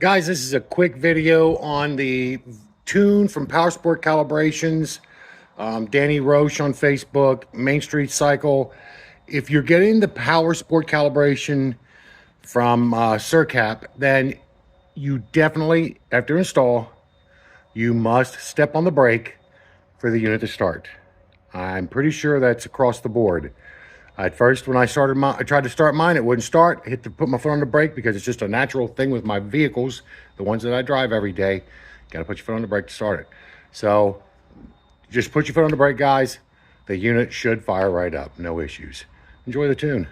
Guys, this is a quick video on the tune from Power Sport Calibrations. Danny Roche on Facebook, Main Street Cycle. If you're getting the Power Sport calibration from Surcap, then you definitely, after install, you must step on the brake for the unit to start. I'm pretty sure that's across the board. At first, when I tried to start mine, it wouldn't start. I put my foot on the brake because it's just a natural thing with my vehicles, the ones that I drive every day. Got to put your foot on the brake to start it. So just put your foot on the brake, guys. The unit should fire right up, no issues. Enjoy the tune.